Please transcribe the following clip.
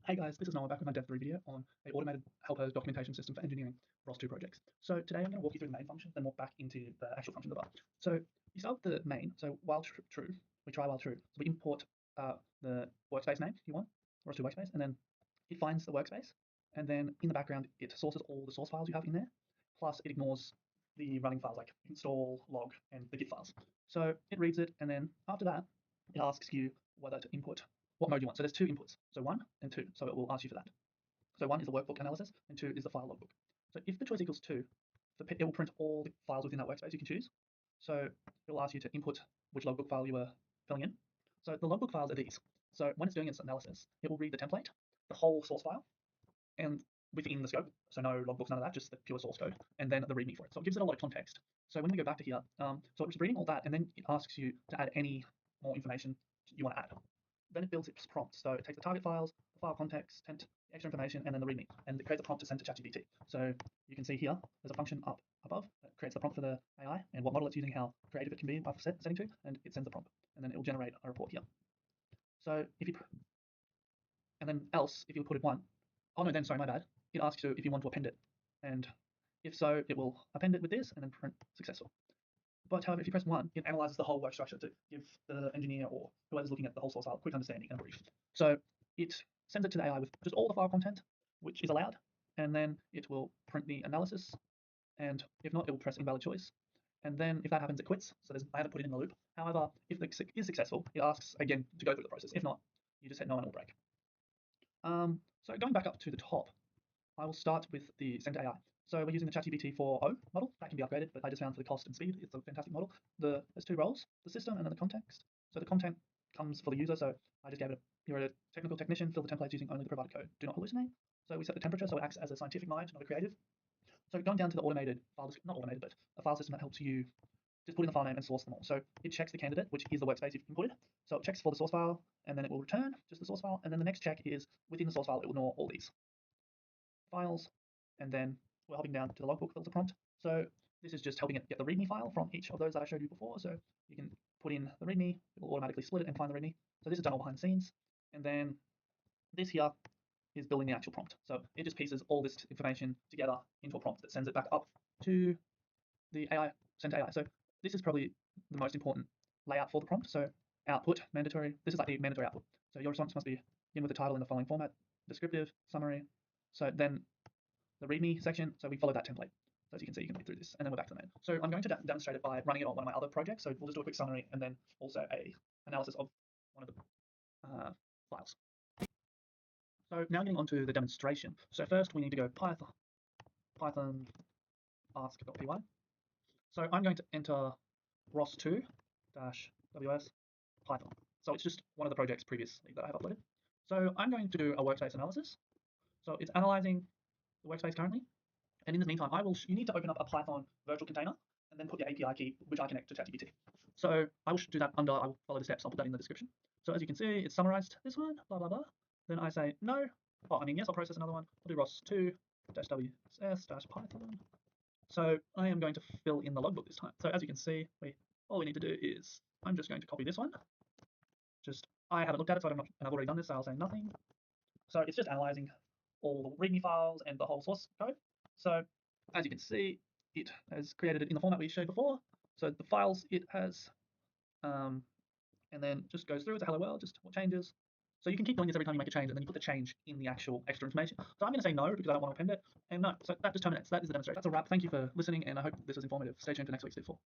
Hey guys, this is Noah back with my Dev 3 video on a automated helper documentation system for engineering ros2 projects. So today I'm going to walk you through the main function, then walk back into the actual function of the bar. So you start with the main, so while true, we try while true. So we import the workspace name you want, ros2 workspace, and then it finds the workspace, and then in the background it sources all the source files you have in there, plus it ignores the running files like install, log, and the git files. So it reads it, and then after that, it asks you whether to input what mode you want. So there's two inputs, so 1 and 2. So it will ask you for that. So 1 is the workbook analysis, and 2 is the file logbook. So if the choice equals 2, it will print all the files within that workspace you can choose. So it will ask you to input which logbook file you were filling in. So the logbook files are these. So when it's doing its analysis, it will read the template, the whole source file, and within the scope, so no logbooks, none of that, just the pure source code, and then the README for it. So it gives it a lot of context. So when we go back to here, so it's reading all that, and then it asks you to add any more information you want to add. Then it builds its prompts. So it takes the target files, the file context, the extra information, and then the README, and it creates a prompt to send to ChatGPT. So you can see here, there's a function up above that creates the prompt for the AI and what model it's using, how creative it can be by setting to, and it sends the prompt, and then it will generate a report here. So if you, and then else, if you put it 1, oh no, then sorry, my bad. It asks you if you want to append it, and if so, it will append it with this and then print successful. But however, if you press 1, it analyzes the whole work structure to give the engineer or whoever's looking at the whole source file a quick understanding and a brief. So it sends it to the AI with just all the file content, which is allowed, and then it will print the analysis, and if not, it will press invalid choice. And then if that happens, it quits. So I haven't put it in the loop. However, if it is successful, it asks again to go through the process. If not, you just hit no and it will break. So going back up to the top, I will start with the Send AI. So we're using the ChatGPT 4.0 model. That can be upgraded, but I just found for the cost and speed, it's a fantastic model. There's 2 roles, the system and then the context. So the content comes for the user. So I just gave it you're a technical technician, fill the templates using only the provided code. Do not hallucinate. So we set the temperature so it acts as a scientific mind, not a creative. So going down to the automated file, not automated, but a file system that helps you just put in the file name and source them all. So it checks the candidate, which is the workspace you've inputted. So it checks for the source file, and then it will return just the source file. And then the next check is within the source file, it will ignore all these files, and then we're hopping down to the logbook filter prompt. So this is just helping it get the README file from each of those that I showed you before. So you can put in the README, it will automatically split it and find the README. So this is done all behind the scenes. And then this here is building the actual prompt. So it just pieces all this information together into a prompt that sends it back up to the AI, send to AI. So this is probably the most important layout for the prompt. So output, mandatory, this is like the mandatory output. So your response must begin with the title in the following format, descriptive, summary. So then the README section, so we follow that template. So as you can see, you can read through this, and then we're back to the main. So I'm going to demonstrate it by running it on one of my other projects. So we'll just do a quick summary and then also a analysis of one of the files. So now getting onto the demonstration. So first we need to go Python ask.py. So I'm going to enter ros2 -ws Python. So it's just one of the projects previously that I have uploaded. So I'm going to do a workspace analysis. So it's analyzing the workspace currently. And in the meantime, you need to open up a Python virtual container and then put your API key, which I connect to ChatGPT. So I will do that I will follow the steps. I'll put that in the description. So as you can see, it's summarized this one, blah, blah, blah. Then I say no. Oh, I mean, yes, I'll process another one. I'll do ros2 -ws Python. So I am going to fill in the logbook this time. So as you can see, all we need to do is, I'm just going to copy this one. I haven't looked at it, so and I've already done this, so I'll say nothing. So it's just analyzing all the README files and the whole source code. So as you can see, it has created it in the format we showed before. So the files it has, and then just goes through, it's a hello world, just what changes. So you can keep doing this every time you make a change, and then you put the change in the actual extra information. So I'm going to say no because I don't want to append it, and no. So that just terminates. That is the demonstration. That's a wrap. Thank you for listening, and I hope this was informative. Stay tuned for next week's Div 4.